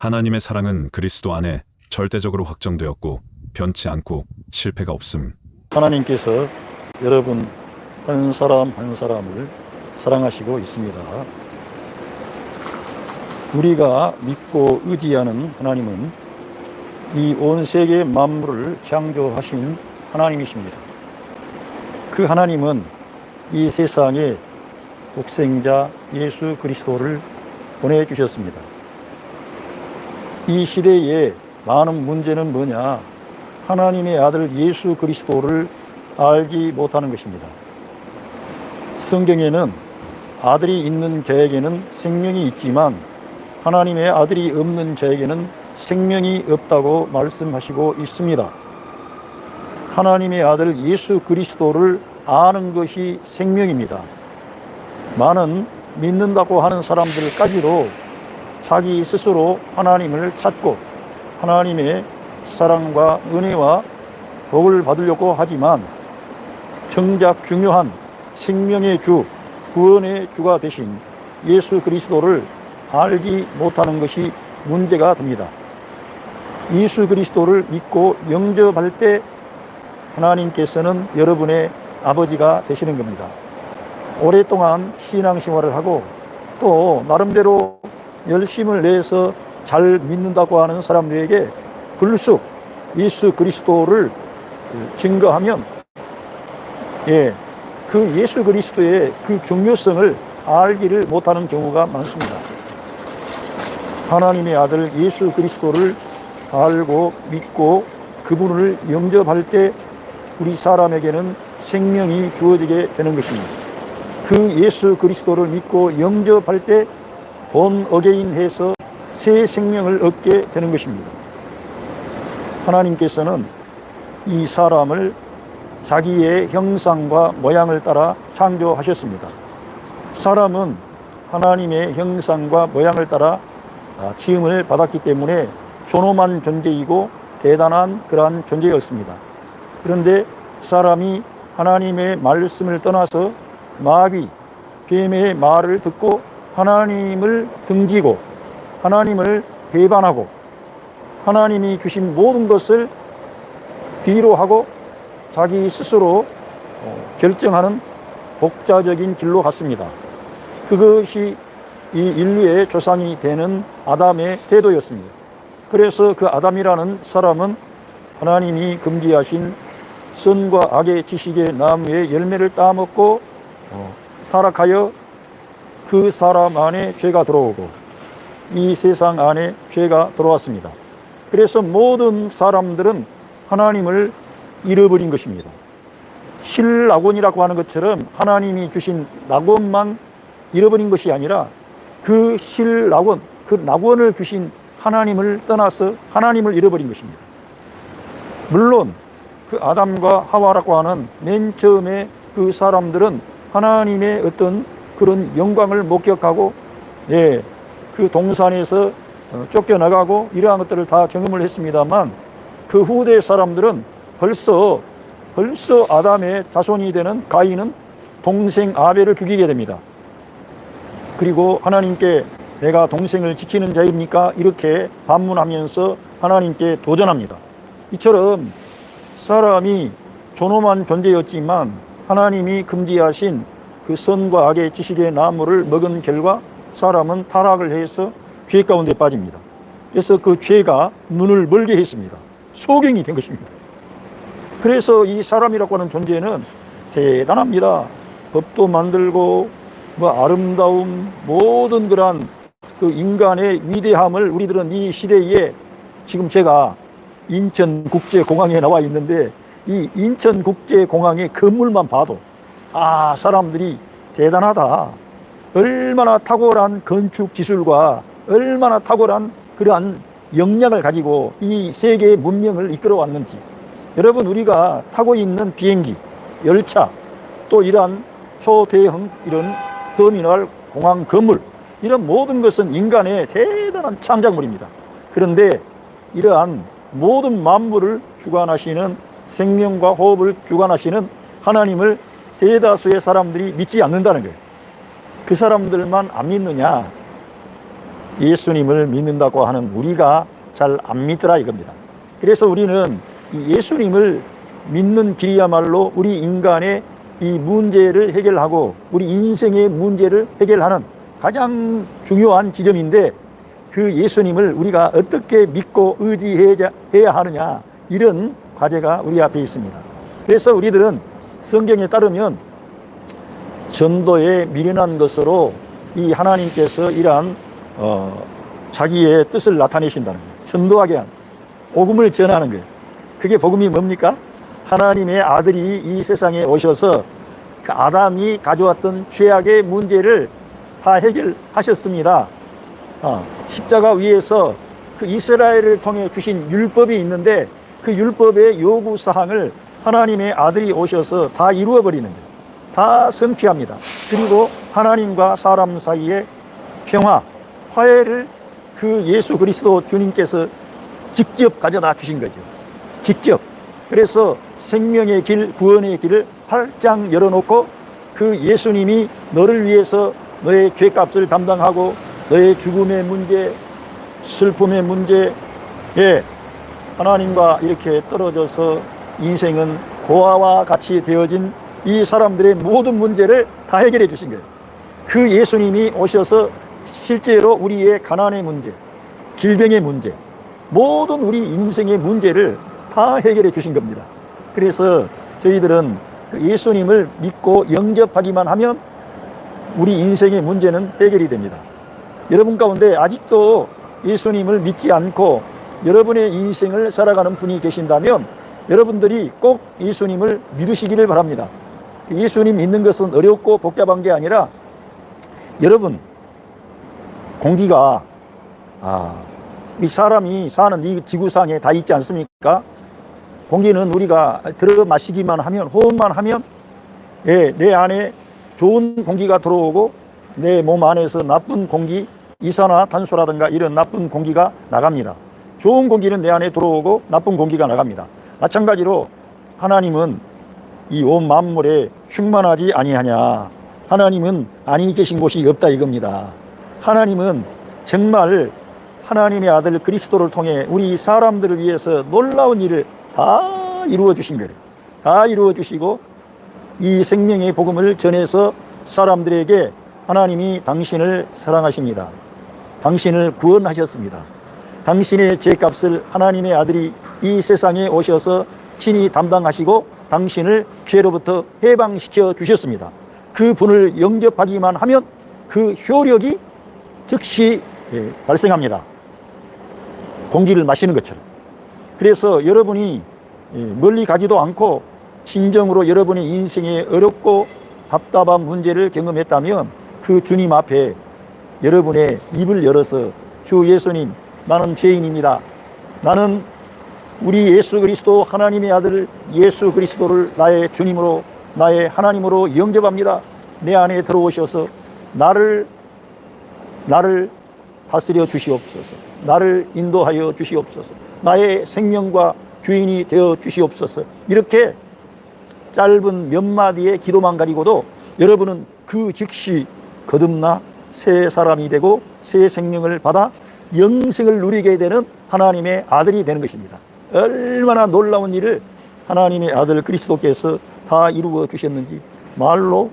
하나님의 사랑은 그리스도 안에 절대적으로 확정되었고 변치 않고 실패가 없음. 하나님께서 여러분 한 사람 한 사람을 사랑하시고 있습니다. 우리가 믿고 의지하는 하나님은 이 온 세계 만물을 창조하신 하나님이십니다. 그 하나님은 이 세상에 독생자 예수 그리스도를 보내주셨습니다. 이 시대에 많은 문제는 뭐냐? 하나님의 아들 예수 그리스도를 알지 못하는 것입니다. 성경에는 아들이 있는 자에게는 생명이 있지만 하나님의 아들이 없는 자에게는 생명이 없다고 말씀하시고 있습니다. 하나님의 아들 예수 그리스도를 아는 것이 생명입니다. 많은 믿는다고 하는 사람들까지도 자기 스스로 하나님을 찾고 하나님의 사랑과 은혜와 복을 받으려고 하지만 정작 중요한 생명의 주, 구원의 주가 되신 예수 그리스도를 알지 못하는 것이 문제가 됩니다. 예수 그리스도를 믿고 영접할 때 하나님께서는 여러분의 아버지가 되시는 겁니다. 오랫동안 신앙생활을 하고 또 나름대로 열심을 내서 잘 믿는다고 하는 사람들에게 불쑥 예수 그리스도를 증거하면 그 예수 그리스도의 그 중요성을 알지를 못하는 경우가 많습니다. 하나님의 아들 예수 그리스도를 알고 믿고 그분을 영접할 때 우리 사람에게는 생명이 주어지게 되는 것입니다. 그 예수 그리스도를 믿고 영접할 때 본 어게인 해서 새 생명을 얻게 되는 것입니다. 하나님께서는 이 사람을 자기의 형상과 모양을 따라 창조하셨습니다. 사람은 하나님의 형상과 모양을 따라 지음을 받았기 때문에 존엄한 존재이고 대단한 그러한 존재였습니다. 그런데 사람이 하나님의 말씀을 떠나서 마귀, 뱀의 말을 듣고 하나님을 등지고 하나님을 배반하고 하나님이 주신 모든 것을 뒤로 하고 자기 스스로 결정하는 독자적인 길로 갔습니다. 그것이 이 인류의 조상이 되는 아담의 태도였습니다. 그래서 그 아담이라는 사람은 하나님이 금지하신 선과 악의 지식의 나무의 열매를 따먹고 타락하여 그 사람 안에 죄가 들어오고 이 세상 안에 죄가 들어왔습니다. 그래서 모든 사람들은 하나님을 잃어버린 것입니다. 실낙원이라고 하는 것처럼 하나님이 주신 낙원만 잃어버린 것이 아니라 그 실낙원, 그 낙원을 주신 하나님을 떠나서 하나님을 잃어버린 것입니다. 물론 그 아담과 하와라고 하는 맨 처음에 그 사람들은 하나님의 어떤 그런 영광을 목격하고 그 동산에서 쫓겨나가고 이러한 것들을 다 경험을 했습니다만 그 후대 사람들은 벌써 아담의 자손이 되는 가인은 동생 아벨을 죽이게 됩니다. 그리고 하나님께 내가 동생을 지키는 자입니까? 이렇게 반문하면서 하나님께 도전합니다. 이처럼 사람이 존엄한 존재였지만 하나님이 금지하신 그 선과 악의 지식의 나무를 먹은 결과 사람은 타락을 해서 죄 가운데 빠집니다. 그래서 그 죄가 눈을 멀게 했습니다. 소경이 된 것입니다. 그래서 이 사람이라고 하는 존재는 대단합니다. 법도 만들고 아름다움, 모든 그러한 그 인간의 위대함을 우리들은 이 시대에 지금 제가 인천국제공항에 나와 있는데 이 인천국제공항의 건물만 봐도 사람들이 대단하다. 얼마나 탁월한 건축 기술과 얼마나 탁월한 그러한 역량을 가지고 이 세계의 문명을 이끌어 왔는지. 여러분, 우리가 타고 있는 비행기, 열차, 또 이러한 초대형 이런 터미널, 공항 건물, 이런 모든 것은 인간의 대단한 창작물입니다. 그런데 이러한 모든 만물을 주관하시는 생명과 호흡을 주관하시는 하나님을 대다수의 사람들이 믿지 않는다는 거예요. 그 사람들만 안 믿느냐? 예수님을 믿는다고 하는 우리가 잘 안 믿더라 이겁니다. 그래서 우리는 이 예수님을 믿는 길이야말로 우리 인간의 이 문제를 해결하고 우리 인생의 문제를 해결하는 가장 중요한 지점인데, 그 예수님을 우리가 어떻게 믿고 의지해야 하느냐, 이런 과제가 우리 앞에 있습니다. 그래서 우리들은 성경에 따르면 전도에 미련한 것으로 이 하나님께서 이러한 자기의 뜻을 나타내신다는 거예요. 전도하게 하는, 복음을 전하는 거예요. 그게 복음이 뭡니까? 하나님의 아들이 이 세상에 오셔서 그 아담이 가져왔던 죄악의 문제를 다 해결하셨습니다. 십자가 위에서 그 이스라엘을 통해 주신 율법이 있는데 그 율법의 요구사항을 하나님의 아들이 오셔서 다 이루어버리는 거예요. 다 성취합니다. 그리고 하나님과 사람 사이의 평화, 화해를 그 예수 그리스도 주님께서 직접 가져다 주신 거죠. 직접. 그래서 생명의 길, 구원의 길을 활짝 열어놓고 그 예수님이 너를 위해서 너의 죄값을 담당하고 너의 죽음의 문제, 슬픔의 문제, 하나님과 이렇게 떨어져서 인생은 고아와 같이 되어진 이 사람들의 모든 문제를 다 해결해 주신 거예요. 그 예수님이 오셔서 실제로 우리의 가난의 문제, 질병의 문제, 모든 우리 인생의 문제를 다 해결해 주신 겁니다. 그래서 저희들은 예수님을 믿고 영접하기만 하면 우리 인생의 문제는 해결이 됩니다. 여러분 가운데 아직도 예수님을 믿지 않고 여러분의 인생을 살아가는 분이 계신다면 여러분들이 꼭 예수님을 믿으시기를 바랍니다. 예수님 믿는 것은 어렵고 복잡한 게 아니라, 여러분, 공기가 우리 사람이 사는 이 지구상에 다 있지 않습니까? 공기는 우리가 들어 마시기만 하면, 호흡만 하면 내 안에 좋은 공기가 들어오고 내 몸 안에서 나쁜 공기, 이산화탄소라든가 이런 나쁜 공기가 나갑니다. 좋은 공기는 내 안에 들어오고 나쁜 공기가 나갑니다. 마찬가지로 하나님은 이 온 만물에 충만하지 아니하냐, 하나님은 아니 계신 곳이 없다 이겁니다. 하나님은 정말 하나님의 아들 그리스도를 통해 우리 사람들을 위해서 놀라운 일을 다 이루어 주신 거예요. 다 이루어 주시고 이 생명의 복음을 전해서 사람들에게 하나님이 당신을 사랑하십니다. 당신을 구원하셨습니다. 당신의 죄값을 하나님의 아들이 이 세상에 오셔서 친히 담당하시고 당신을 죄로부터 해방시켜 주셨습니다. 그 분을 영접하기만 하면 그 효력이 즉시 발생합니다. 공기를 마시는 것처럼. 그래서 여러분이 멀리 가지도 않고 진정으로 여러분의 인생에 어렵고 답답한 문제를 경험했다면 그 주님 앞에 여러분의 입을 열어서 주 예수님, 나는 죄인입니다. 나는 우리 예수 그리스도 하나님의 아들 예수 그리스도를 나의 주님으로, 나의 하나님으로 영접합니다. 내 안에 들어오셔서 나를 다스려 주시옵소서. 나를 인도하여 주시옵소서. 나의 생명과 주인이 되어 주시옵소서. 이렇게 짧은 몇 마디의 기도만 가지고도 여러분은 그 즉시 거듭나 새 사람이 되고 새 생명을 받아 영생을 누리게 되는 하나님의 아들이 되는 것입니다. 얼마나 놀라운 일을 하나님의 아들 그리스도께서 다 이루어 주셨는지 말로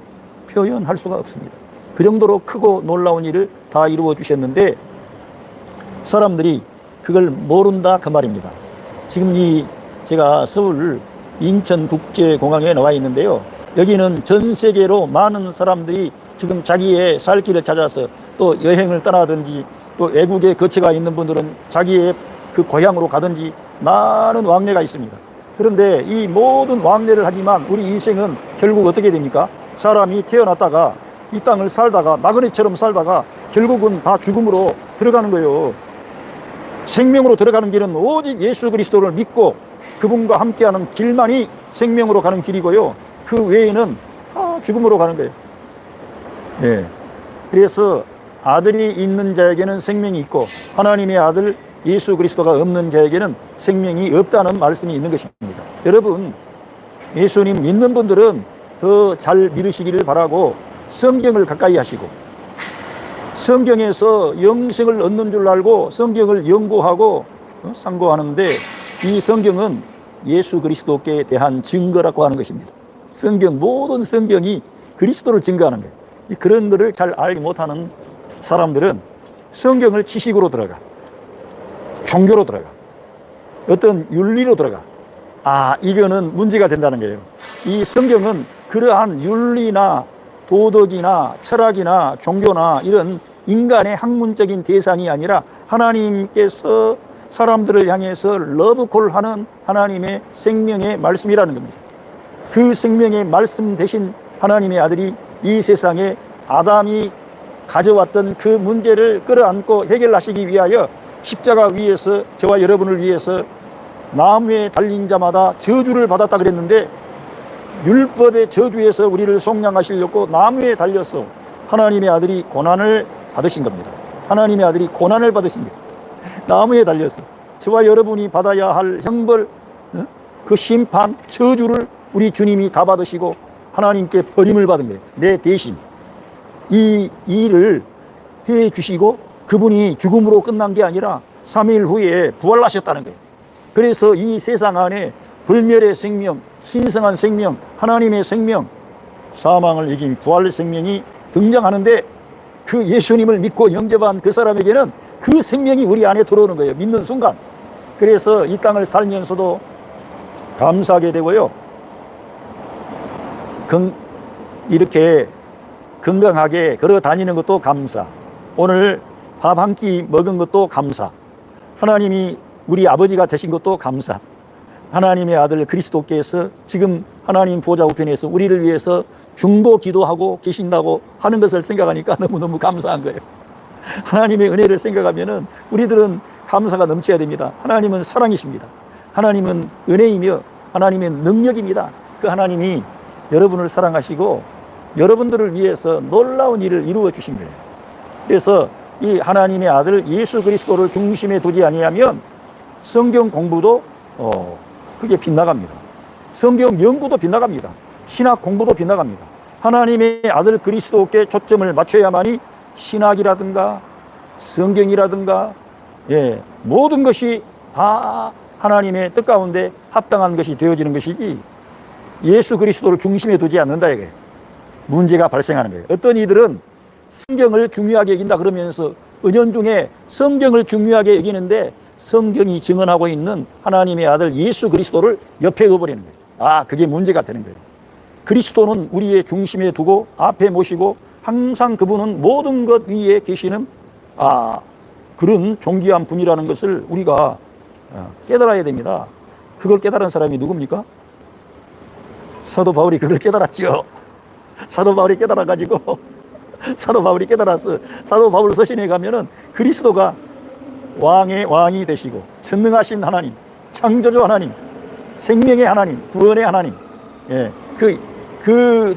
표현할 수가 없습니다. 그 정도로 크고 놀라운 일을 다 이루어 주셨는데 사람들이 그걸 모른다 그 말입니다. 지금 제가 서울 인천국제공항에 나와 있는데요. 여기는 전 세계로 많은 사람들이 지금 자기의 살 길을 찾아서 또 여행을 떠나든지 또 외국에 거처가 있는 분들은 자기의 그 고향으로 가든지 많은 왕래가 있습니다. 그런데 이 모든 왕래를 하지만 우리 인생은 결국 어떻게 됩니까? 사람이 태어났다가 이 땅을 살다가 나그네처럼 살다가 결국은 다 죽음으로 들어가는 거예요. 생명으로 들어가는 길은 오직 예수 그리스도를 믿고 그분과 함께하는 길만이 생명으로 가는 길이고요. 그 외에는 다 죽음으로 가는 거예요. 그래서 아들이 있는 자에게는 생명이 있고 하나님의 아들 예수 그리스도가 없는 자에게는 생명이 없다는 말씀이 있는 것입니다. 여러분, 예수님 믿는 분들은 더 잘 믿으시기를 바라고 성경을 가까이 하시고 성경에서 영생을 얻는 줄 알고 성경을 연구하고 상고하는데, 이 성경은 예수 그리스도께 대한 증거라고 하는 것입니다. 모든 성경이 그리스도를 증거하는 거예요. 그런 것을 잘 알지 못하는 사람들은 성경을 지식으로 들어가, 종교로 들어가, 어떤 윤리로 들어가. 이거는 문제가 된다는 거예요. 이 성경은 그러한 윤리나 도덕이나 철학이나 종교나 이런 인간의 학문적인 대상이 아니라 하나님께서 사람들을 향해서 러브콜하는 하나님의 생명의 말씀이라는 겁니다. 그 생명의 말씀 대신 하나님의 아들이 이 세상에 아담이 가져왔던 그 문제를 끌어안고 해결하시기 위하여 십자가 위에서 저와 여러분을 위해서 나무에 달린 자마다 저주를 받았다 그랬는데, 율법의 저주에서 우리를 속량하시려고 나무에 달려서 하나님의 아들이 고난을 받으신 겁니다. 하나님의 아들이 고난을 받으신 거예요. 나무에 달려서 저와 여러분이 받아야 할 형벌, 그 심판, 저주를 우리 주님이 다 받으시고 하나님께 버림을 받은 거예요. 내 대신 이 일을 해 주시고, 그분이 죽음으로 끝난 게 아니라 3일 후에 부활하셨다는 거예요. 그래서 이 세상 안에 불멸의 생명, 신성한 생명, 하나님의 생명, 사망을 이긴 부활의 생명이 등장하는데, 그 예수님을 믿고 영접한 그 사람에게는 그 생명이 우리 안에 들어오는 거예요. 믿는 순간. 그래서 이 땅을 살면서도 감사하게 되고요, 이렇게 건강하게 걸어 다니는 것도 감사, 오늘 밥 한 끼 먹은 것도 감사, 하나님이 우리 아버지가 되신 것도 감사, 하나님의 아들 그리스도께서 지금 하나님 보좌 우편에서 우리를 위해서 중보 기도하고 계신다고 하는 것을 생각하니까 너무너무 감사한 거예요. 하나님의 은혜를 생각하면은 우리들은 감사가 넘쳐야 됩니다. 하나님은 사랑이십니다. 하나님은 은혜이며 하나님의 능력입니다. 그 하나님이 여러분을 사랑하시고 여러분들을 위해서 놀라운 일을 이루어 주신 거예요. 그래서 이 하나님의 아들 예수 그리스도를 중심에 두지 아니하면 성경 공부도 그게 빗나갑니다. 성경 연구도 빗나갑니다. 신학 공부도 빗나갑니다. 하나님의 아들 그리스도께 초점을 맞춰야만이 신학이라든가 성경이라든가 모든 것이 다 하나님의 뜻 가운데 합당한 것이 되어지는 것이지, 예수 그리스도를 중심에 두지 않는다 이게 문제가 발생하는 거예요. 어떤 이들은 성경을 중요하게 여긴다 그러면서 은연중에 성경을 중요하게 여기는데 성경이 증언하고 있는 하나님의 아들 예수 그리스도를 옆에 둬버리는 거예요. 그게 문제가 되는 거예요. 그리스도는 우리의 중심에 두고 앞에 모시고 항상 그분은 모든 것 위에 계시는 그런 존귀한 분이라는 것을 우리가 깨달아야 됩니다. 그걸 깨달은 사람이 누굽니까? 사도 바울이 그걸 깨달았죠. 사도 바울이 깨달아가지고 사도 바울 서신에 가면은 그리스도가 왕의 왕이 되시고 전능하신 하나님, 창조주 하나님, 생명의 하나님, 구원의 하나님, 그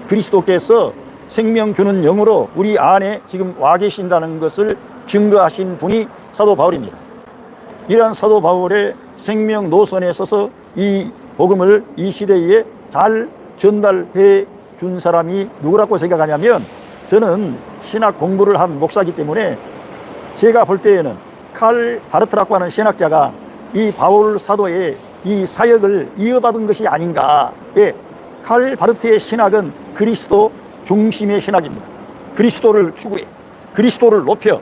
그리스도께서 생명 주는 영으로 우리 안에 지금 와 계신다는 것을 증거하신 분이 사도 바울입니다. 이러한 사도 바울의 생명 노선에 서서 이 복음을 이 시대에 잘 전달해 준 사람이 누구라고 생각하냐면, 저는 신학 공부를 한 목사이기 때문에 제가 볼 때에는 칼 바르트라고 하는 신학자가 이 바울 사도의 이 사역을 이어받은 것이 아닌가. 칼 바르트의 신학은 그리스도 중심의 신학입니다. 그리스도를 추구해, 그리스도를 높여.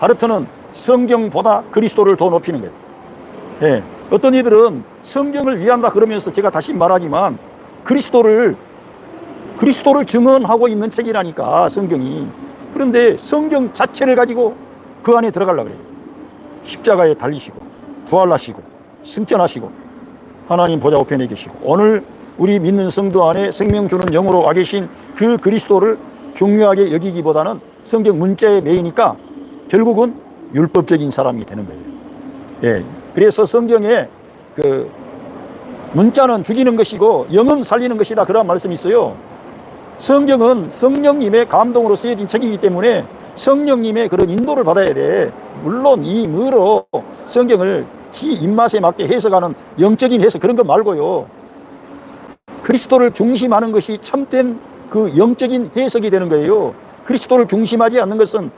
바르트는 성경보다 그리스도를 더 높이는 거예요. 어떤 이들은 성경을 위한다 그러면서, 제가 다시 말하지만 그리스도를 증언하고 있는 책이라니까 성경이. 그런데 성경 자체를 가지고 그 안에 들어가려고 그래요. 십자가에 달리시고 부활하시고 승천하시고 하나님 보좌 우편에 계시고 오늘 우리 믿는 성도 안에 생명 주는 영으로 와 계신 그 그리스도를 중요하게 여기기보다는 성경 문자에 매이니까 결국은 율법적인 사람이 되는 거예요. 그래서 성경에 그 문자는 죽이는 것이고 영은 살리는 것이다, 그런 말씀이 있어요. 성경은 성령님의 감동으로 쓰여진 책이기 때문에 성령님의 그런 인도를 받아야 돼. 물론 이 뭐로 성경을 지 입맛에 맞게 해석하는 영적인 해석, 그런 거 말고요, 그리스도를 중심하는 것이 참된 그 영적인 해석이 되는 거예요. 그리스도를 중심하지 않는 것은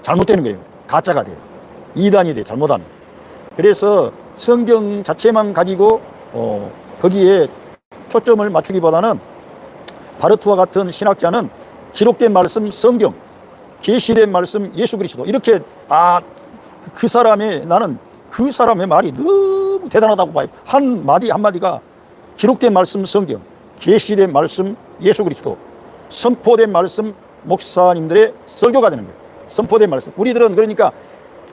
잘못되는 거예요. 가짜가 돼요. 이단이 돼요. 잘못하면. 그래서 성경 자체만 가지고 거기에 초점을 맞추기보다는 바르트와 같은 신학자는 기록된 말씀 성경, 계시된 말씀 예수 그리스도, 이렇게 나는 그 사람의 말이 너무 대단하다고 봐요. 한 마디 한마디가 기록된 말씀 성경, 계시된 말씀 예수 그리스도, 선포된 말씀 목사님들의 설교가 되는 거예요. 선포된 말씀. 우리들은 그러니까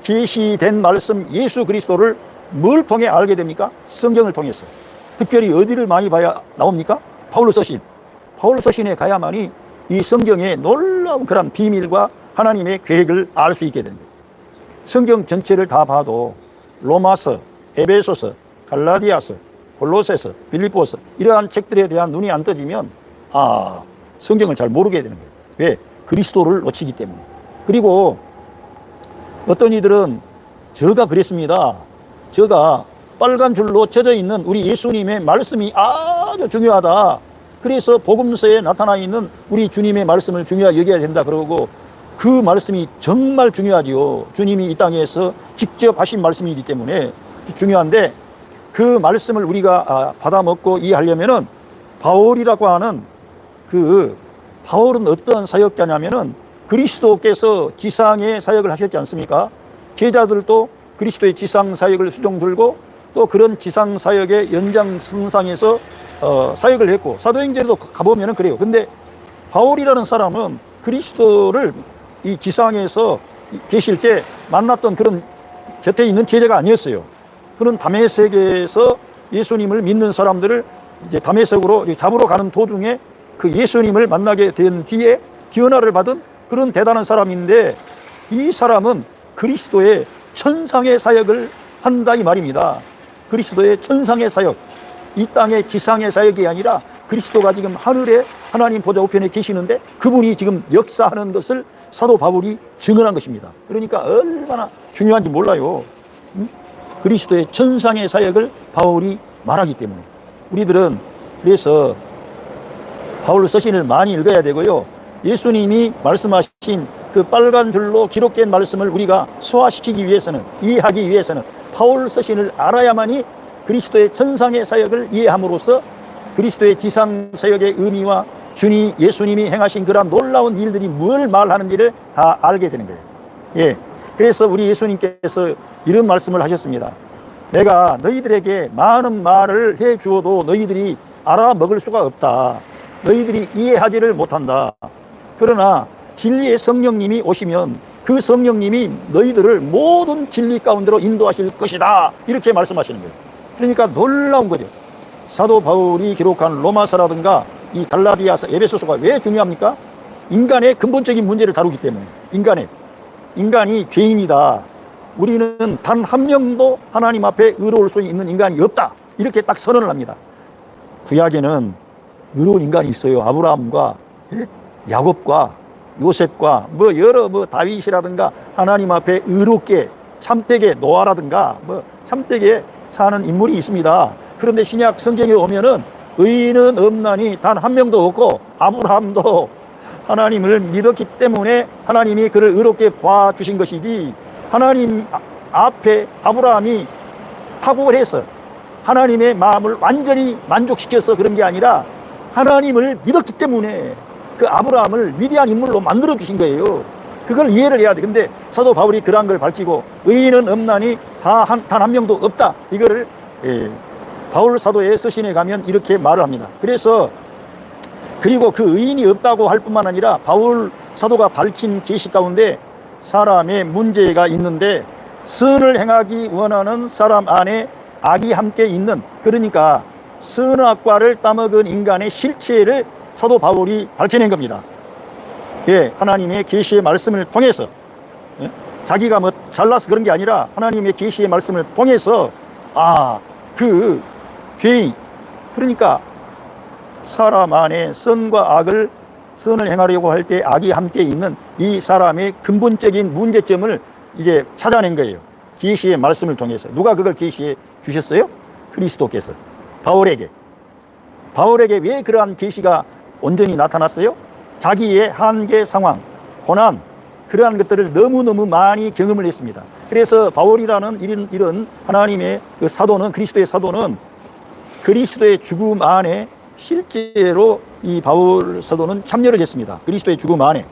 계시된 말씀 예수 그리스도를 뭘 통해 알게 됩니까? 성경을 통해서. 특별히 어디를 많이 봐야 나옵니까? 바울로 서신. 바울로 서신에 가야만이 이 성경의 놀라운 그런 비밀과 하나님의 계획을 알 수 있게 되는 거예요. 성경 전체를 다 봐도 로마서, 에베소서, 갈라디아서, 골로새서, 빌립보서 이러한 책들에 대한 눈이 안 떠지면 성경을 잘 모르게 되는 거예요. 왜? 그리스도를 놓치기 때문에. 그리고 어떤 이들은 저가 그랬습니다. 저가 빨간 줄로 쳐져 있는 우리 예수님의 말씀이 아주 중요하다. 그래서 복음서에 나타나 있는 우리 주님의 말씀을 중요하게 여겨야 된다 그러고, 그 말씀이 정말 중요하지요. 주님이 이 땅에서 직접 하신 말씀이기 때문에 중요한데, 그 말씀을 우리가 받아먹고 이해하려면은 바울이라고 하는 바울은 어떠한 사역자냐면은 그리스도께서 지상의 사역을 하셨지 않습니까? 제자들도 그리스도의 지상 사역을 수종 들고 또 그런 지상 사역의 연장선상에서 사역을 했고, 사도행전에도 가보면은 그래요. 근데 바울이라는 사람은 그리스도를 이 지상에서 계실 때 만났던 그런 곁에 있는 제자가 아니었어요. 그는 다메섹에서 예수님을 믿는 사람들을 이제 다메섹으로 잡으러 가는 도중에 그 예수님을 만나게 된 뒤에 변화를 받은 그런 대단한 사람인데, 이 사람은 그리스도의 천상의 사역을 한다 이 말입니다. 그리스도의 천상의 사역, 이 땅의 지상의 사역이 아니라 그리스도가 지금 하늘에 하나님 보좌 우편에 계시는데 그분이 지금 역사하는 것을 사도 바울이 증언한 것입니다. 그러니까 얼마나 중요한지 몰라요. 그리스도의 천상의 사역을 바울이 말하기 때문에 우리들은 그래서 바울 서신을 많이 읽어야 되고요. 예수님이 말씀하신 그 빨간 줄로 기록된 말씀을 우리가 소화시키기 위해서는, 이해하기 위해서는 바울 서신을 알아야만이 그리스도의 천상의 사역을 이해함으로써 그리스도의 지상 사역의 의미와 예수님이 행하신 그런 놀라운 일들이 뭘 말하는지를 다 알게 되는 거예요. 예. 그래서 우리 예수님께서 이런 말씀을 하셨습니다. 내가 너희들에게 많은 말을 해 주어도 너희들이 알아먹을 수가 없다. 너희들이 이해하지를 못한다. 그러나 진리의 성령님이 오시면 그 성령님이 너희들을 모든 진리 가운데로 인도하실 것이다. 이렇게 말씀하시는 거예요. 그러니까 놀라운 거죠. 사도 바울이 기록한 로마서라든가 이 갈라디아서, 에베소서가 왜 중요합니까? 인간의 근본적인 문제를 다루기 때문에. 인간이 죄인이다. 우리는 단 한 명도 하나님 앞에 의로울 수 있는 인간이 없다. 이렇게 딱 선언을 합니다. 구약에는 의로운 인간이 있어요. 아브라함과 야곱과 요셉과 여러 다윗이라든가 하나님 앞에 의롭게 참되게 노아라든가 참되게 사는 인물이 있습니다. 그런데 신약 성경에 오면은 의인은 없나니 단 한 명도 없고, 아브라함도 하나님을 믿었기 때문에 하나님이 그를 의롭게 봐주신 것이지, 하나님 앞에 아브라함이 파국을 해서 하나님의 마음을 완전히 만족시켜서 그런 게 아니라 하나님을 믿었기 때문에 그 아브라함을 위대한 인물로 만들어 주신 거예요. 그걸 이해를 해야 돼. 근데 사도 바울이 그러한 걸 밝히고 의인은 없나니 단 한 명도 없다. 이거를 바울 사도의 서신에 가면 이렇게 말을 합니다. 그리고 그 의인이 없다고 할 뿐만 아니라 바울 사도가 밝힌 계시 가운데 사람의 문제가 있는데, 선을 행하기 원하는 사람 안에 악이 함께 있는, 그러니까 선악과를 따먹은 인간의 실체를 사도 바울이 밝혀낸 겁니다. 예, 하나님의 계시의 말씀을 통해서, 자기가 잘나서 그런 게 아니라 하나님의 계시의 말씀을 통해서 그 죄인, 그러니까 사람 안에 선을 행하려고 할 때 악이 함께 있는 이 사람의 근본적인 문제점을 이제 찾아낸 거예요. 계시의 말씀을 통해서. 누가 그걸 계시해 주셨어요? 그리스도께서 바울에게 왜 그러한 계시가 온전히 나타났어요? 자기의 한계 상황, 고난, 그러한 것들을 너무너무 많이 경험을 했습니다. 그래서 바울이라는 이런 하나님의 그 사도는, 그리스도의 사도는 그리스도의 죽음 안에 실제로 이 바울 사도는 참여를 했습니다. 그리스도의 죽음 안에.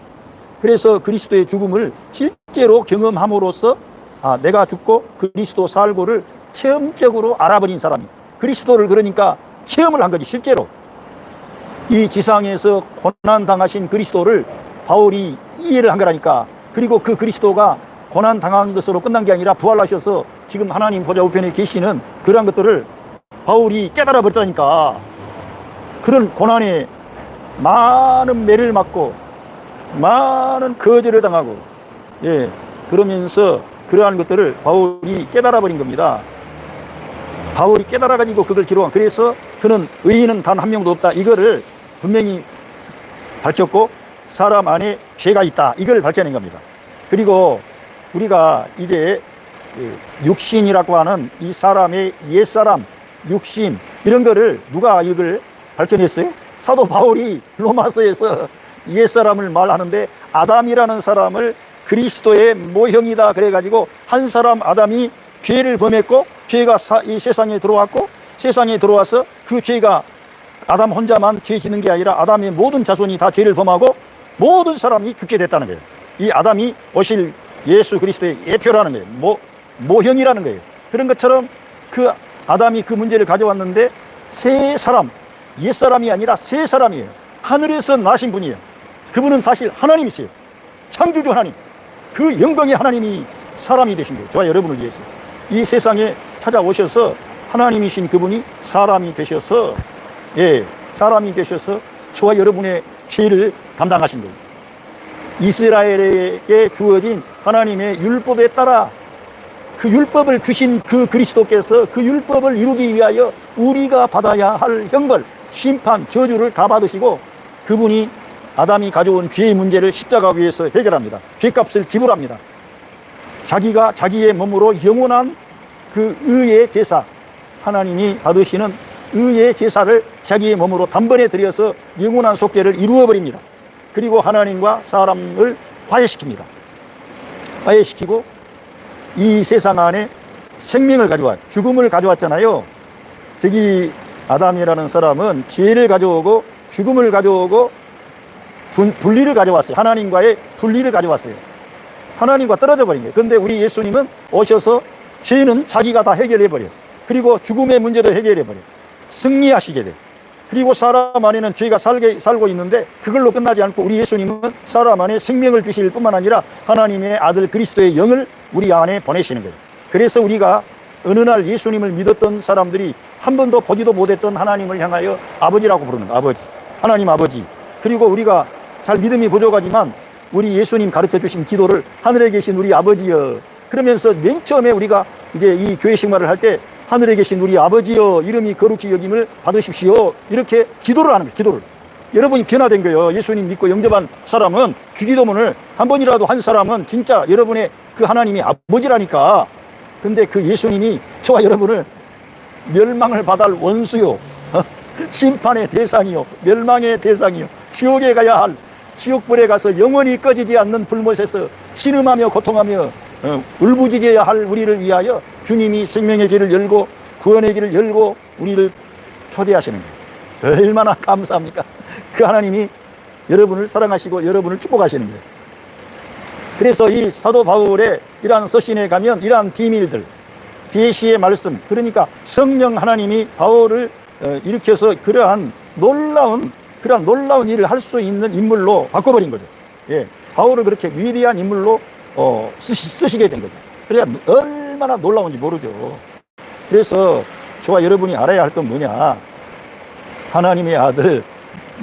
그래서 그리스도의 죽음을 실제로 경험함으로써 내가 죽고 그리스도 살고를 체험적으로 알아버린 사람이, 그리스도를 그러니까 체험을 한 거지. 실제로 이 지상에서 고난 당하신 그리스도를 바울이 이해를 한 거라니까. 그리고 그 그리스도가 고난 당한 것으로 끝난 게 아니라 부활하셔서 지금 하나님 보좌 우편에 계시는 그러한 것들을 바울이 깨달아 버렸다니까. 그런 고난에 많은 매를 맞고 많은 거절을 당하고, 그러면서 그러한 것들을 바울이 깨달아 버린 겁니다. 바울이 깨달아 가지고 그걸 기록한. 그래서 그는 의인은 단 한 명도 없다, 이거를 분명히 밝혔고, 사람 안에 죄가 있다, 이걸 밝혀낸 겁니다. 그리고 우리가 이제 육신이라고 하는 이 사람의 옛사람, 육신, 이런 거를 누가 이걸 밝혀냈어요? 사도 바울이 로마서에서 옛사람을 말하는데, 아담이라는 사람을 그리스도의 모형이다 그래가지고, 한 사람 아담이 죄를 범했고 죄가 이 세상에 들어왔고, 세상에 들어와서 그 죄가 아담 혼자만 죄 짓는 게 아니라 아담의 모든 자손이 다 죄를 범하고 모든 사람이 죽게 됐다는 거예요. 이 아담이 오실 예수 그리스도의 예표라는 거예요. 모형이라는 거예요. 그런 것처럼 그 아담이 그 문제를 가져왔는데, 새 사람, 옛사람이 아니라 새 사람이에요. 하늘에서 나신 분이에요. 그분은 사실 하나님이세요. 창조주 하나님, 그 영광의 하나님이 사람이 되신 거예요. 저와 여러분을 위해서 이 세상에 찾아오셔서 하나님이신 그분이 사람이 되셔서, 사람이 되셔서 저와 여러분의 죄를 담당하신 거예요. 이스라엘에게 주어진 하나님의 율법에 따라 그 율법을 주신 그 그리스도께서 그 율법을 이루기 위하여 우리가 받아야 할 형벌, 심판, 저주를 다 받으시고, 그분이 아담이 가져온 죄의 문제를 십자가 위에서 해결합니다. 죄값을 지불합니다. 자기가 자기의 몸으로 영원한 그 의의 제사, 하나님이 받으시는 의의 제사를 자기의 몸으로 단번에 드려서 영원한 속죄를 이루어버립니다. 그리고 하나님과 사람을 화해시킵니다. 화해시키고 이 세상 안에 생명을 가져와, 죽음을 가져왔잖아요. 저기 아담이라는 사람은 죄를 가져오고 죽음을 가져오고 분리를 가져왔어요. 하나님과의 분리를 가져왔어요. 하나님과 떨어져 버린 거예요. 그런데 우리 예수님은 오셔서 죄는 자기가 다 해결해버려요. 그리고 죽음의 문제도 해결해버려요. 승리하시게 돼요. 그리고 사람 안에는 죄가 살고 있는데 그걸로 끝나지 않고 우리 예수님은 사람 안에 생명을 주실 뿐만 아니라 하나님의 아들 그리스도의 영을 우리 안에 보내시는 거예요. 그래서 우리가 어느 날 예수님을 믿었던 사람들이 한 번도 보지도 못했던 하나님을 향하여 아버지라고 부르는 거예요. 아버지, 하나님 아버지. 그리고 우리가 잘 믿음이 부족하지만 우리 예수님 가르쳐 주신 기도를 하늘에 계신 우리 아버지여, 그러면서 맨 처음에 우리가 이제 이 교회 생활을 할 때 하늘에 계신 우리 아버지여, 이름이 거룩히 여김을 받으십시오, 이렇게 기도를 하는 거예요. 기도를. 여러분이 변화된 거예요. 예수님 믿고 영접한 사람은, 주기도문을 한 번이라도 한 사람은 진짜 여러분의 그 하나님이 아버지라니까. 근데 그 예수님이 저와 여러분을 멸망을 받을 원수요, 심판의 대상이요, 멸망의 대상이요, 지옥에 가야 할, 지옥불에 가서 영원히 꺼지지 않는 불못에서 신음하며 고통하며 울부짖어야 할 우리를 위하여 주님이 생명의 길을 열고 구원의 길을 열고 우리를 초대하시는 거예요. 얼마나 감사합니까? 그 하나님이 여러분을 사랑하시고 여러분을 축복하시는 거예요. 그래서 이 사도 바울의 이러한 서신에 가면 이러한 비밀들, 계시의 말씀, 그러니까 성령 하나님이 바울을 일으켜서 그러한 놀라운 일을 할 수 있는 인물로 바꿔버린 거죠. 바울을 그렇게 위대한 인물로 쓰시게 된 거죠. 그러니까 얼마나 놀라운지 모르죠. 그래서 저와 여러분이 알아야 할 건 뭐냐, 하나님의 아들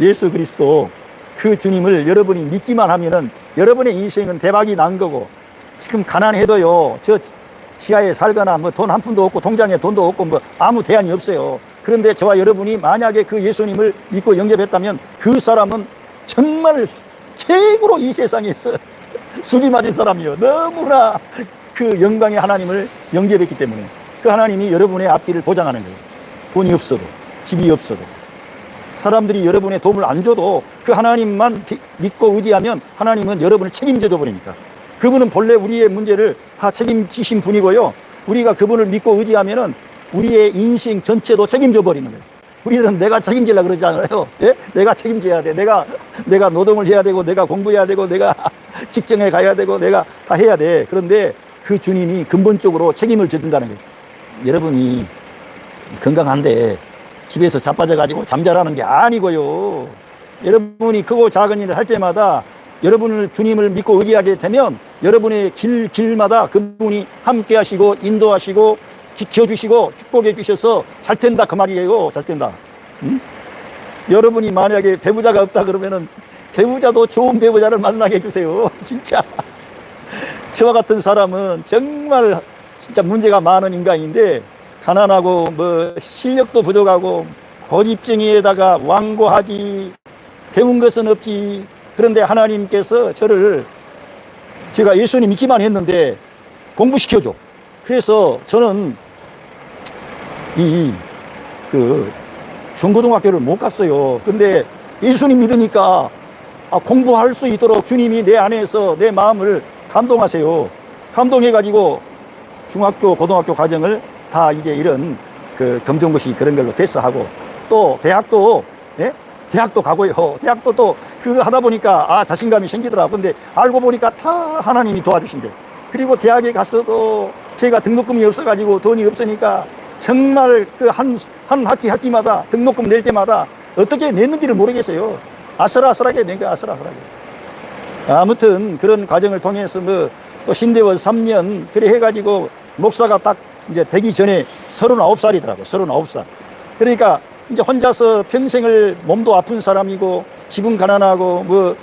예수 그리스도, 그 주님을 여러분이 믿기만 하면은 여러분의 인생은 대박이 난 거고, 지금 가난해도요, 저 지하에 살거나 뭐 돈 한 푼도 없고 통장에 돈도 없고 뭐 아무 대안이 없어요. 그런데 저와 여러분이 만약에 그 예수님을 믿고 영접했다면 그 사람은 정말 최고로 이 세상에서 수지 맞은 사람이요. 너무나 그 영광의 하나님을 영접했기 때문에 그 하나님이 여러분의 앞길을 보장하는 거예요. 돈이 없어도, 집이 없어도, 사람들이 여러분의 도움을 안 줘도 그 하나님만 믿고 의지하면 하나님은 여러분을 책임져 줘 버리니까. 그분은 본래 우리의 문제를 다 책임지신 분이고요. 우리가 그분을 믿고 의지하면은 우리의 인생 전체도 책임져 버리는 거예요. 우리들은 내가 책임지려고 그러지 않아요. 예? 내가 책임져야 돼. 내가 노동을 해야 되고, 내가 공부해야 되고, 내가 직장에 가야 되고, 내가 다 해야 돼. 그런데 그 주님이 근본적으로 책임을 져준다는 거예요. 여러분이 건강한데 집에서 자빠져가지고 잠자라는 게 아니고요. 여러분이 크고 작은 일을 할 때마다 여러분을 주님을 믿고 의지하게 되면 여러분의 길마다 그분이 함께 하시고 인도하시고 지켜주시고 축복해 주셔서 잘 된다 그 말이에요. 잘 된다. 응? 여러분이 만약에 배우자가 없다 그러면은 배우자도 좋은 배우자를 만나게 해주세요. 진짜 저와 같은 사람은 정말 진짜 문제가 많은 인간인데 가난하고 뭐 실력도 부족하고 고집쟁이에다가 완고하지, 배운 것은 없지. 그런데 하나님께서 제가 예수님 믿기만 했는데 공부시켜줘. 그래서 저는 중고등학교를 못 갔어요. 근데 예수님 믿으니까 공부할 수 있도록 주님이 내 안에서 내 마음을 감동하세요. 감동해가지고 중학교, 고등학교 과정을 다 이제 이런 검정고시 그런 걸로 패스하고, 또 대학도, 예? 대학도 가고요. 대학도 또 그거 하다 보니까 자신감이 생기더라고요. 근데 알고 보니까 다 하나님이 도와주신 거예요. 그리고 대학에 갔어도 제가 등록금이 없어가지고 돈이 없으니까 정말 그 한 학기마다 등록금 낼 때마다 어떻게 냈는지를 모르겠어요. 아슬아슬하게 낸 거야, 아슬아슬하게. 아무튼 그런 과정을 통해서 또 신대원 3년 그래 해가지고 목사가 딱 이제 되기 전에 39살이더라고요. 39살. 그러니까 이제 혼자서 평생을 몸도 아픈 사람이고 집은 가난하고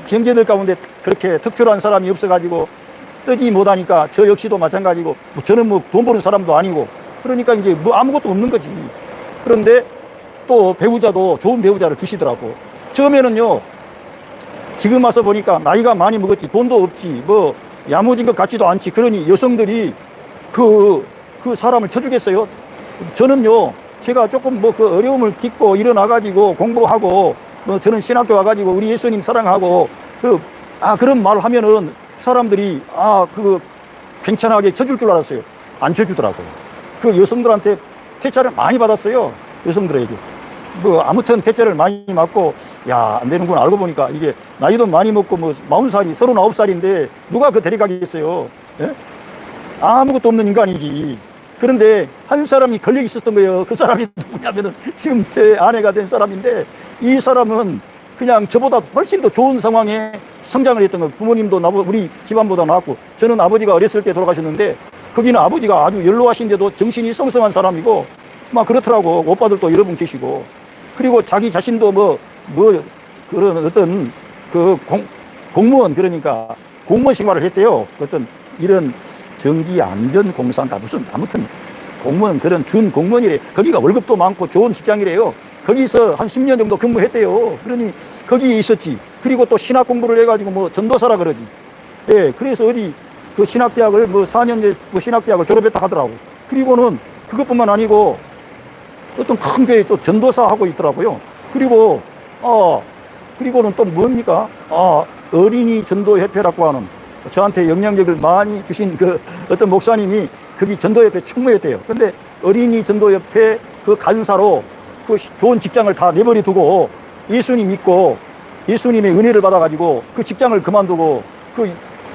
형제들 가운데 그렇게 특출한 사람이 없어가지고 뜨지 못하니까 저 역시도 마찬가지고 저는 돈 버는 사람도 아니고 그러니까 이제 아무것도 없는 거지. 그런데 또 배우자도 좋은 배우자를 주시더라고. 처음에는요, 지금 와서 보니까 나이가 많이 먹었지, 돈도 없지, 야무진 것 같지도 않지. 그러니 여성들이 그 사람을 쳐주겠어요? 저는요, 제가 조금 그 어려움을 딛고 일어나가지고 공부하고, 저는 신학교 와가지고 우리 예수님 사랑하고, 그런 말을 하면은 사람들이, 괜찮하게 쳐줄 줄 알았어요. 안 쳐주더라고요. 그 여성들한테 퇴짜를 많이 받았어요. 여성들에게. 아무튼 퇴짜를 많이 맞고, 안 되는구나. 알고 보니까 이게 나이도 많이 먹고 40살이, 39살인데 누가 데려가겠어요? 예? 아무것도 없는 인간이지. 그런데 한 사람이 걸려 있었던 거예요. 그 사람이 누구냐면은 지금 제 아내가 된 사람인데, 이 사람은 그냥 저보다 훨씬 더 좋은 상황에 성장을 했던 거예요. 부모님도 우리 집안보다 나았고, 저는 아버지가 어렸을 때 돌아가셨는데, 거기는 아버지가 아주 연로하신데도 정신이 성성한 사람이고, 그렇더라고. 오빠들도 여러 분 계시고. 그리고 자기 자신도 그런 어떤 공무원, 그러니까 공무원 생활을 했대요. 어떤 이런 전기안전공사인가 아무튼 공무원, 그런 준공무원이래. 거기가 월급도 많고 좋은 직장이래요. 거기서 한 10년 정도 근무했대요. 그러니 거기에 있었지. 그리고 또 신학 공부를 해가지고 전도사라 그러지. 예, 그래서 어디 그 신학대학을 4년제 신학대학을 졸업했다 하더라고. 그리고는 그것뿐만 아니고 어떤 큰 교회에 또 전도사 하고 있더라고요. 그리고는 또 뭡니까? 어린이 전도협회라고 하는, 저한테 영향력을 많이 주신 어떤 목사님이 거기 전도협회 충무했대요. 근데 어린이 전도협회 간사로 좋은 직장을 다 내버려 두고 예수님 믿고 예수님의 은혜를 받아가지고 그 직장을 그만두고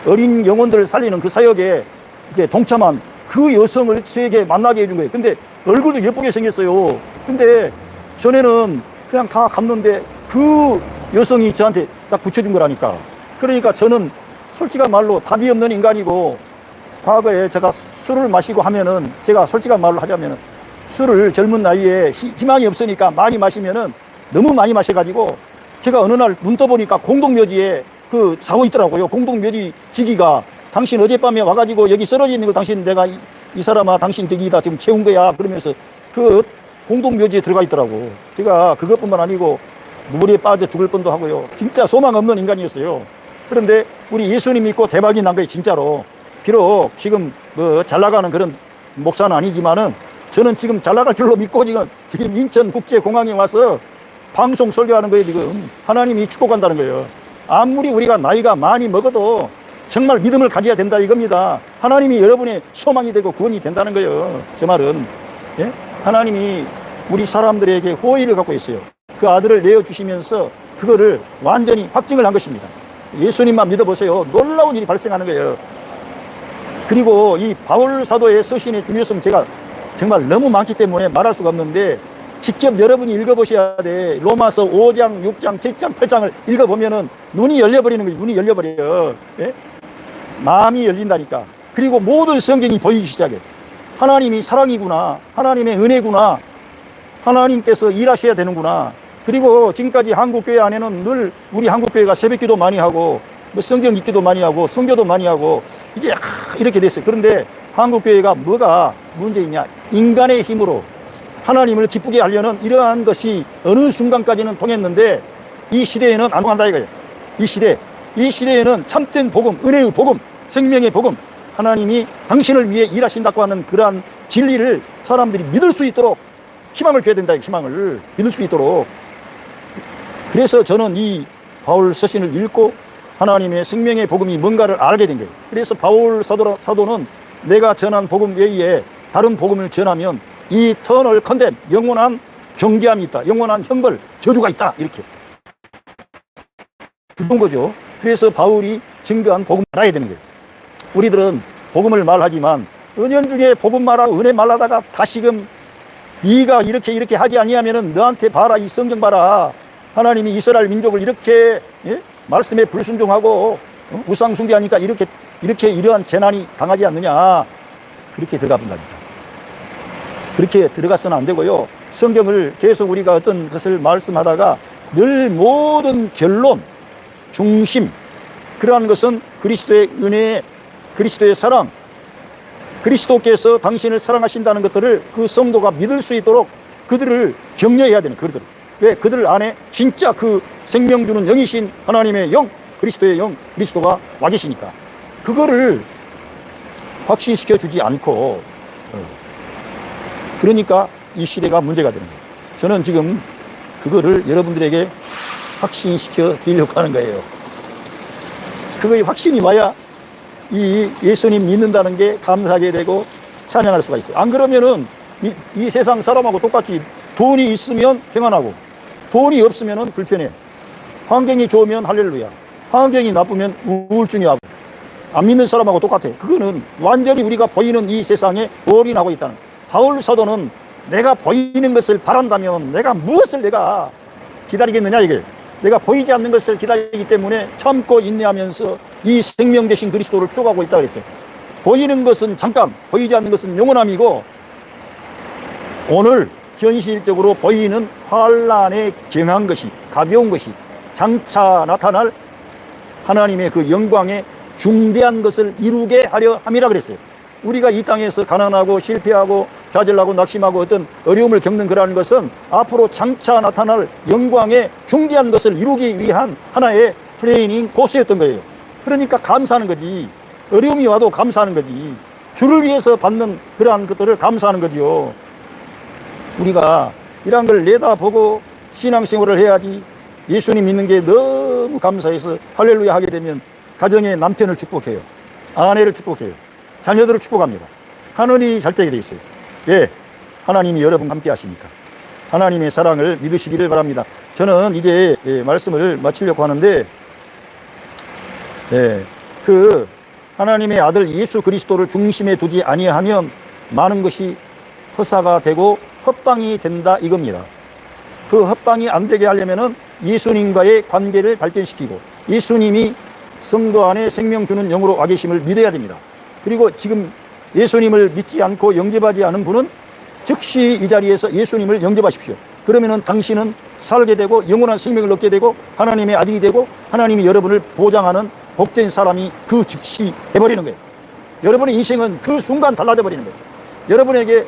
어린 영혼들을 살리는 그 사역에 이제 동참한 그 여성을 저에게 만나게 해준 거예요. 근데 얼굴도 예쁘게 생겼어요. 근데 전에는 그냥 다 갔는데 그 여성이 저한테 딱 붙여준 거라니까. 그러니까 저는 솔직한 말로 답이 없는 인간이고, 과거에 제가 술을 마시고 하면은, 제가 솔직한 말로 하자면은, 술을 젊은 나이에 희망이 없으니까 많이 마시면은 너무 많이 마셔가지고, 제가 어느 날 눈 떠보니까 공동묘지에 자고 있더라고요. 공동묘지 지기가, 당신 어젯밤에 와가지고 여기 쓰러져 있는 걸 내가 이 사람아, 당신 저기다 지금 채운 거야. 그러면서 공동묘지에 들어가 있더라고. 제가 그것뿐만 아니고 물에 빠져 죽을 뻔도 하고요. 진짜 소망 없는 인간이었어요. 그런데 우리 예수님 믿고 대박이 난 거예요, 진짜로. 비록 지금 잘 나가는 그런 목사는 아니지만은, 저는 지금 잘 나갈 줄로 믿고 지금 인천국제공항에 와서 방송 설교하는 거예요. 지금 하나님이 축복한다는 거예요. 아무리 우리가 나이가 많이 먹어도 정말 믿음을 가져야 된다 이겁니다. 하나님이 여러분의 소망이 되고 구원이 된다는 거예요. 저 말은 하나님이 우리 사람들에게 호의를 갖고 있어요. 그 아들을 내어주시면서 그거를 완전히 확증을 한 것입니다. 예수님만 믿어보세요. 놀라운 일이 발생하는 거예요. 그리고 이 바울 사도의 서신의 중요성 제가 정말 너무 많기 때문에 말할 수가 없는데 직접 여러분이 읽어보셔야 돼. 로마서 5장, 6장, 7장, 8장을 읽어보면은 눈이 열려버리는 거예요. 눈이 열려버려요. 마음이 열린다니까. 그리고 모든 성경이 보이기 시작해. 하나님이 사랑이구나. 하나님의 은혜구나. 하나님께서 일하셔야 되는구나. 그리고 지금까지 한국교회 안에는 늘 우리 한국교회가 새벽기도 많이 하고 뭐 성경 읽기도 많이 하고 선교도 많이 하고 이제 이렇게 됐어요. 그런데 한국교회가 뭐가 문제이냐? 인간의 힘으로 하나님을 기쁘게 하려는 이러한 것이 어느 순간까지는 통했는데 이 시대에는 안 통한다 이거예요. 이 시대에는 참된 복음, 은혜의 복음, 생명의 복음, 하나님이 당신을 위해 일하신다고 하는 그러한 진리를 사람들이 믿을 수 있도록 희망을 줘야 된다. 희망을 믿을 수 있도록. 그래서 저는 이 바울 서신을 읽고 하나님의 생명의 복음이 뭔가를 알게 된 거예요. 그래서 바울 사도는 내가 전한 복음 외에 다른 복음을 전하면 이터널 컨뎀, 영원한 정죄함이 있다. 영원한 형벌, 저주가 있다. 이렇게. 그런 거죠. 그래서 바울이 증거한 복음을 알아야 되는 거예요. 우리들은 복음을 말하지만 은연중에 복음 말하고 은혜 말하다가 다시금 네가 이렇게 하지 아니하면은 너한테 봐라. 이 성경 봐라. 하나님이 이스라엘 민족을 이렇게 말씀에 불순종하고 우상 숭배하니까 이렇게 이러한 재난이 당하지 않느냐. 그렇게 들어가 본다니까. 그렇게 들어가서는 안 되고요. 성경을 계속 우리가 어떤 것을 말씀하다가 늘 모든 결론, 중심, 그러한 것은 그리스도의 은혜, 그리스도의 사랑, 그리스도께서 당신을 사랑하신다는 것들을 그 성도가 믿을 수 있도록 그들을 격려해야 되는 그들을. 왜? 그들 안에 진짜 그 생명 주는 영이신 하나님의 영, 그리스도의 영, 그리스도가 와 계시니까 그거를 확신시켜 주지 않고 그러니까 이 시대가 문제가 되는 거예요. 저는 지금 그거를 여러분들에게 확신시켜 드리려고 하는 거예요. 그거의 확신이 와야 이 예수님 믿는다는 게 감사하게 되고 찬양할 수가 있어요. 안 그러면은 이 세상 사람하고 똑같이 돈이 있으면 평안하고 돈이 없으면 불편해. 환경이 좋으면 할렐루야. 환경이 나쁘면 우울증이 하고. 안 믿는 사람하고 똑같아. 그거는 완전히 우리가 보이는 이 세상에 올인하고 있다는. 바울 사도는 내가 보이는 것을 바란다면 내가 무엇을 내가 기다리겠느냐 이게. 내가 보이지 않는 것을 기다리기 때문에 참고 인내하면서 이 생명 되신 그리스도를 추구하고 있다고 그랬어요. 보이는 것은 잠깐, 보이지 않는 것은 영원함이고 오늘 현실적으로 보이는 환란에 경한 것이, 가벼운 것이 장차 나타날 하나님의 그 영광의 중대한 것을 이루게 하려 함이라 그랬어요. 우리가 이 땅에서 가난하고 실패하고 좌절하고 낙심하고 어떤 어려움을 겪는 그러한 것은 앞으로 장차 나타날 영광의 중대한 것을 이루기 위한 하나의 트레이닝 코스였던 거예요. 그러니까 감사하는 거지. 어려움이 와도 감사하는 거지. 주를 위해서 받는 그러한 것들을 감사하는 거지요. 우리가 이런 걸 내다보고 신앙생활을 해야지. 예수님 믿는 게 너무 감사해서 할렐루야 하게 되면 가정의 남편을 축복해요. 아내를 축복해요. 자녀들을 축복합니다. 하늘이 잘 되게 돼 있어요. 예, 하나님이 여러분 함께 하시니까 하나님의 사랑을 믿으시기를 바랍니다. 저는 이제 말씀을 마치려고 하는데 그 하나님의 아들 예수 그리스도를 중심에 두지 아니하면 많은 것이 허사가 되고 헛방이 된다 이겁니다. 그 헛방이 안 되게 하려면은 예수님과의 관계를 발전시키고 예수님이 성도 안에 생명 주는 영으로 와 계심을 믿어야 됩니다. 그리고 지금 예수님을 믿지 않고 영접하지 않은 분은 즉시 이 자리에서 예수님을 영접하십시오. 그러면은 당신은 살게 되고 영원한 생명을 얻게 되고 하나님의 아들이 되고 하나님이 여러분을 보장하는 복된 사람이 그 즉시 해버리는 거예요. 여러분의 인생은 그 순간 달라져 버리는 거예요. 여러분에게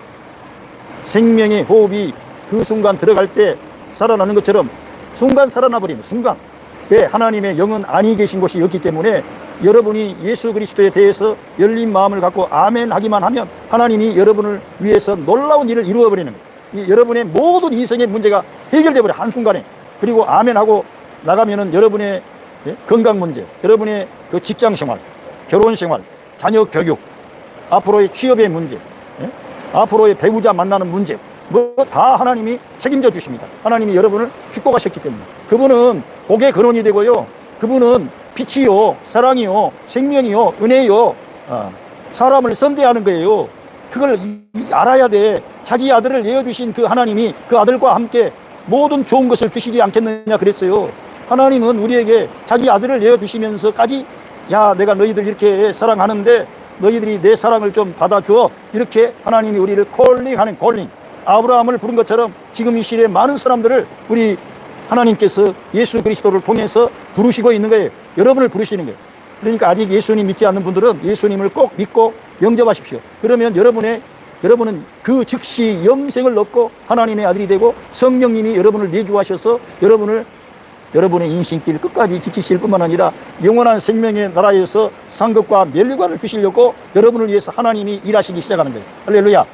생명의 호흡이 그 순간 들어갈 때 살아나는 것처럼 순간 살아나 버리는 순간. 왜? 하나님의 영은 아니 계신 곳이 없기 때문에 여러분이 예수 그리스도에 대해서 열린 마음을 갖고 아멘 하기만 하면 하나님이 여러분을 위해서 놀라운 일을 이루어 버리는 거예요. 여러분의 모든 인생의 문제가 해결돼 버려 한순간에. 그리고 아멘하고 나가면은 여러분의 건강 문제, 여러분의 그 직장 생활, 결혼 생활, 자녀 교육, 앞으로의 취업의 문제, 앞으로의 배우자 만나는 문제, 뭐 다 하나님이 책임져 주십니다. 하나님이 여러분을 축복하셨기 때문에. 그분은 복의 근원이 되고요, 그분은 빛이요, 사랑이요, 생명이요, 은혜요, 사람을 선대하는 거예요. 그걸 알아야 돼. 자기 아들을 내어주신 그 하나님이 그 아들과 함께 모든 좋은 것을 주시지 않겠느냐 그랬어요. 하나님은 우리에게 자기 아들을 내어주시면서까지, 야, 내가 너희들 이렇게 사랑하는데 너희들이 내 사랑을 좀 받아줘, 이렇게 하나님이 우리를 콜링하는, 콜링. 아브라함을 부른 것처럼 지금 이 시대에 많은 사람들을 우리 하나님께서 예수 그리스도를 통해서 부르시고 있는 거예요. 여러분을 부르시는 거예요. 그러니까 아직 예수님 믿지 않는 분들은 예수님을 꼭 믿고 영접하십시오. 그러면 여러분은 그 즉시 영생을 얻고 하나님의 아들이 되고 성령님이 여러분을 내주하셔서 여러분의 인생길 끝까지 지키실 뿐만 아니라 영원한 생명의 나라에서 상급과 멸류관을 주시려고 여러분을 위해서 하나님이 일하시기 시작하는 거예요. 할렐루야.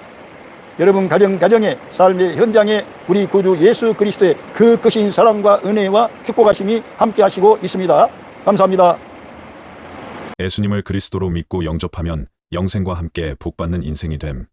여러분 가정의 삶의 현장에 우리 구주 예수 그리스도의 그 크신 사랑과 은혜와 축복하심이 함께 하시고 있습니다. 감사합니다. 예수님을 그리스도로 믿고 영접하면 영생과 함께 복받는 인생이 됨.